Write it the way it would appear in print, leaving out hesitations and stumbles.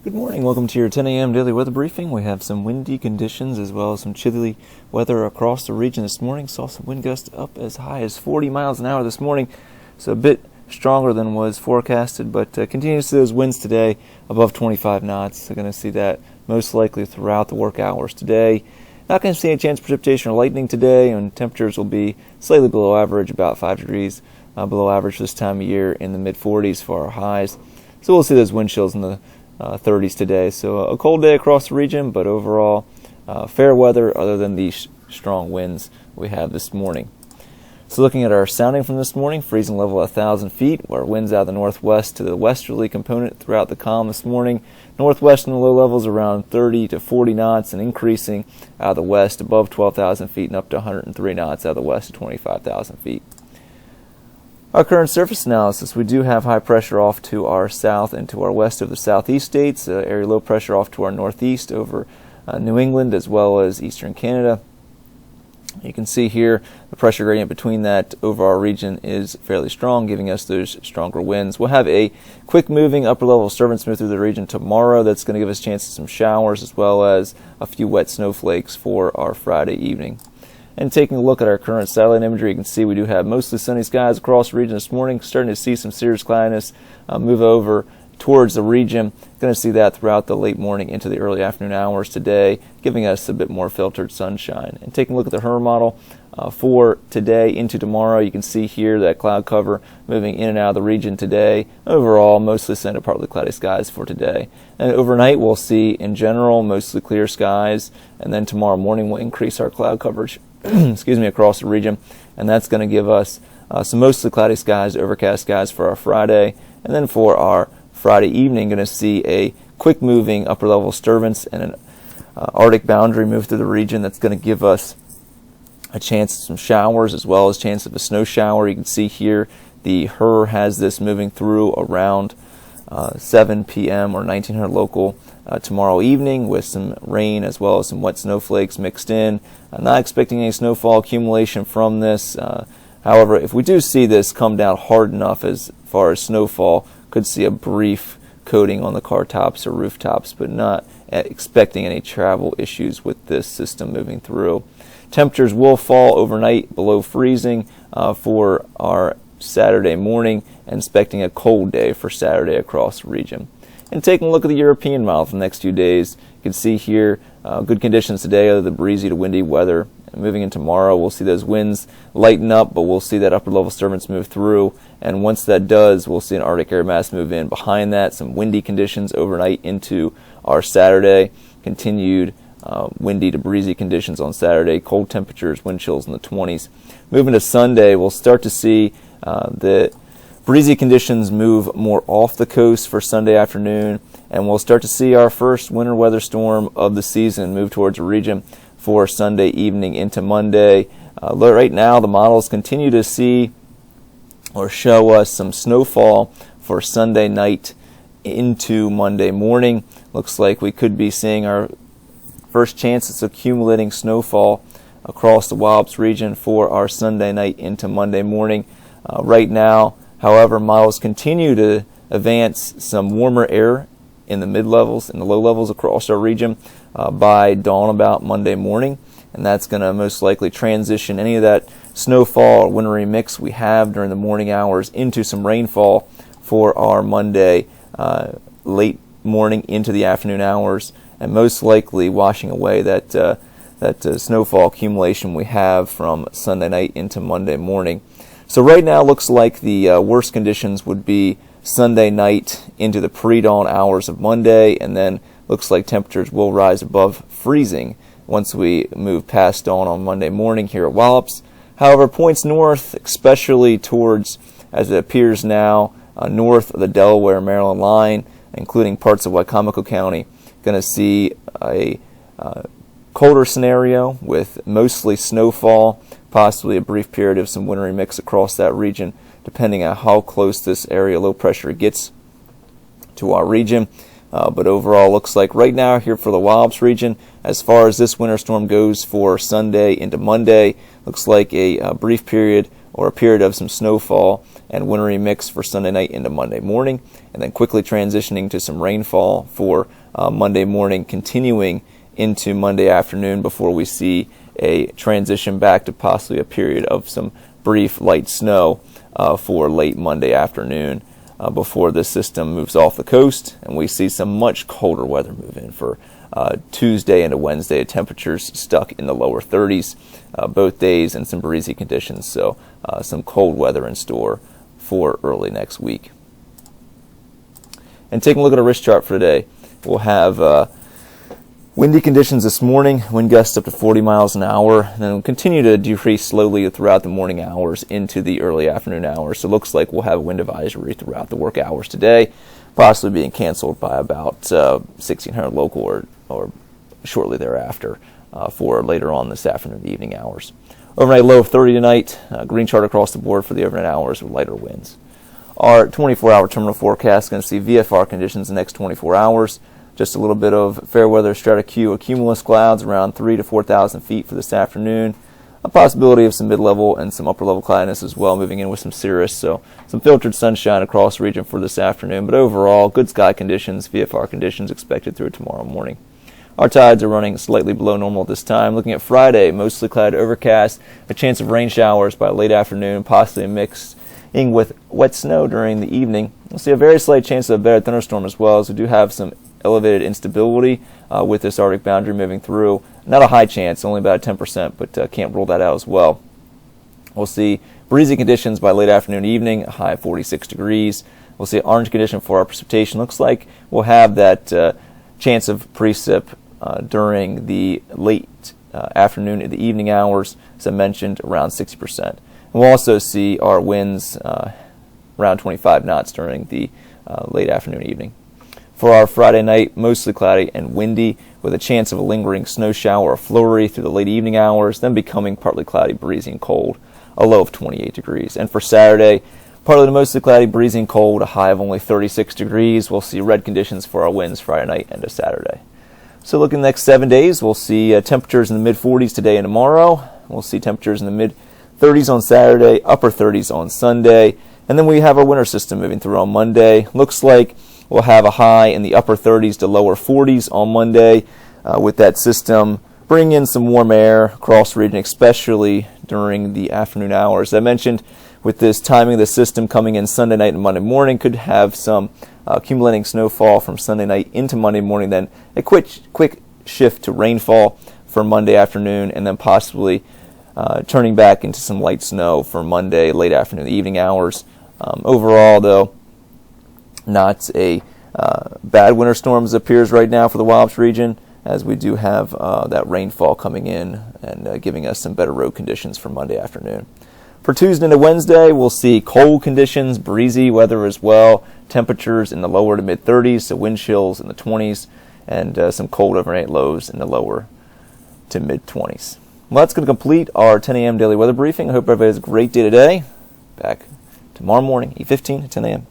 Good morning. Welcome to your 10 a.m. daily weather briefing. We have some windy conditions as well as some chilly weather across the region this morning. Saw some wind gusts up as high as 40 miles an hour this morning, so a bit stronger than was forecasted, but continue to see those winds today above 25 knots. So going to see that most likely throughout the work hours today. Not going to see any chance of precipitation or lightning today, and temperatures will be slightly below average, about 5 degrees below average this time of year, in the mid-40s for our highs. So we'll see those wind chills in the 30s today. So a cold day across the region, but overall fair weather other than these strong winds we have this morning. So looking at our sounding from this morning, freezing level 1,000 feet, where winds out of the northwest to the westerly component throughout the column this morning. Northwest in the low levels around 30 to 40 knots and increasing out of the west above 12,000 feet and up to 103 knots out of the west to 25,000 feet. Our current surface analysis, we do have high pressure off to our south and to our west of the southeast states, area low pressure off to our northeast over New England as well as eastern Canada. You can see here the pressure gradient between that over our region is fairly strong, giving us those stronger winds. We'll have a quick moving upper level disturbance move through the region tomorrow. That's going to give us a chance of some showers as well as a few wet snowflakes for our Friday evening. And taking a look at our current satellite imagery, you can see we do have mostly sunny skies across the region this morning, starting to see some serious cloudiness move over towards the region. Going to see that throughout the late morning into the early afternoon hours today, giving us a bit more filtered sunshine. And taking a look at the HRRR model for today into tomorrow, you can see here that cloud cover moving in and out of the region today. Overall, mostly sunny to partly cloudy skies for today. And overnight, we'll see in general mostly clear skies, and then tomorrow morning we'll increase our cloud coverage across the region, and that's going to give us some mostly cloudy skies, overcast skies for our Friday, and then for our Friday evening, going to see a quick moving upper level disturbance and an Arctic boundary move through the region. That's going to give us a chance of some showers as well as chance of a snow shower. You can see here the HRRR has this moving through around 7 p.m. or 1900 local tomorrow evening with some rain as well as some wet snowflakes mixed in. I'm not expecting any snowfall accumulation from this. However, if we do see this come down hard enough as far as snowfall, could see a brief coating on the car tops or rooftops, but not expecting any travel issues with this system moving through. Temperatures will fall overnight below freezing for our Saturday morning, and expecting a cold day for Saturday across the region. And taking a look at the European model for the next few days, you can see here good conditions today other than breezy to windy weather. And moving into tomorrow, we'll see those winds lighten up, but we'll see that upper level disturbance move through. And once that does, we'll see an Arctic air mass move in behind that. Some windy conditions overnight into our Saturday. Continued windy to breezy conditions on Saturday. Cold temperatures, wind chills in the 20s. Moving to Sunday, we'll start to see the breezy conditions move more off the coast for Sunday afternoon, and we'll start to see our first winter weather storm of the season move towards the region for Sunday evening into Monday. Right now, the models continue to see or show us some snowfall for Sunday night into Monday morning. Looks like we could be seeing our first chances of accumulating snowfall across the Wallops region for our Sunday night into Monday morning. Right now, however, models continue to advance some warmer air in the mid-levels and the low levels across our region by dawn about Monday morning, and that's going to most likely transition any of that snowfall or wintry mix we have during the morning hours into some rainfall for our Monday late morning into the afternoon hours, and most likely washing away that snowfall accumulation we have from Sunday night into Monday morning. So right now, looks like the worst conditions would be Sunday night into the pre-dawn hours of Monday, and then looks like temperatures will rise above freezing once we move past dawn on Monday morning here at Wallops. However, points north, especially towards, as it appears now, north of the Delaware-Maryland line, including parts of Wycomico County, going to see a colder scenario with mostly snowfall, possibly a brief period of some wintry mix across that region, depending on how close this area low pressure gets to our region. But overall, looks like right now here for the Wallops region, as far as this winter storm goes for Sunday into Monday, looks like a brief period or a period of some snowfall and wintry mix for Sunday night into Monday morning, and then quickly transitioning to some rainfall for Monday morning, continuing into Monday afternoon before we see a transition back to possibly a period of some brief light snow for late Monday afternoon before this system moves off the coast, and we see some much colder weather move in for Tuesday into Wednesday. Temperatures stuck in the lower 30s both days, and some breezy conditions, so some cold weather in store for early next week. And taking a look at our risk chart for today, we'll have windy conditions this morning, wind gusts up to 40 miles an hour, and then we'll continue to decrease slowly throughout the morning hours into the early afternoon hours. So it looks like we'll have a wind advisory throughout the work hours today, possibly being canceled by about 1600 local or shortly thereafter for later on this afternoon, the evening hours. Overnight low of 30 tonight, green chart across the board for the overnight hours with lighter winds. Our 24-hour terminal forecast is going to see VFR conditions the next 24 hours. Just a little bit of fair weather strata or cumulus clouds around 3,000 to 4,000 feet for this afternoon. A possibility of some mid-level and some upper-level cloudiness as well, moving in with some cirrus. So some filtered sunshine across the region for this afternoon. But overall, good sky conditions, VFR conditions expected through tomorrow morning. Our tides are running slightly below normal at this time. Looking at Friday, mostly clouded overcast, a chance of rain showers by late afternoon, possibly mixing with wet snow during the evening. We'll see a very slight chance of a better thunderstorm as well, as we do have some elevated instability with this Arctic boundary moving through. Not a high chance, only about 10%, but can't rule that out as well. We'll see breezy conditions by late afternoon evening, a high of 46 degrees. We'll see orange condition for our precipitation. Looks like we'll have that chance of precip during the late afternoon and the evening hours, as I mentioned, around 60%. And we'll also see our winds around 25 knots during the late afternoon evening. For our Friday night, mostly cloudy and windy, with a chance of a lingering snow shower or flurry through the late evening hours, then becoming partly cloudy, breezy, and cold, a low of 28 degrees. And for Saturday, partly to mostly cloudy, breezy, and cold, a high of only 36 degrees. We'll see red conditions for our winds Friday night and to Saturday. So looking the next 7 days, we'll see temperatures in the mid-40s today and tomorrow. We'll see temperatures in the mid-30s on Saturday, upper 30s on Sunday. And then we have our winter system moving through on Monday. Looks like we'll have a high in the upper 30s to lower 40s on Monday with that system bringing in some warm air across the region, especially during the afternoon hours. As I mentioned, with this timing of the system coming in Sunday night and Monday morning, could have some accumulating snowfall from Sunday night into Monday morning, then a quick shift to rainfall for Monday afternoon, and then possibly turning back into some light snow for Monday late afternoon, the evening hours. Overall, though, not a bad winter storm as it appears right now for the Wallops region, as we do have that rainfall coming in and giving us some better road conditions for Monday afternoon. For Tuesday to Wednesday, we'll see cold conditions, breezy weather as well, temperatures in the lower to mid-30s, so wind chills in the 20s, and some cold overnight lows in the lower to mid-20s. Well, that's going to complete our 10 a.m. daily weather briefing. I hope everybody has a great day today. Back tomorrow morning, 8:15 at 10 a.m.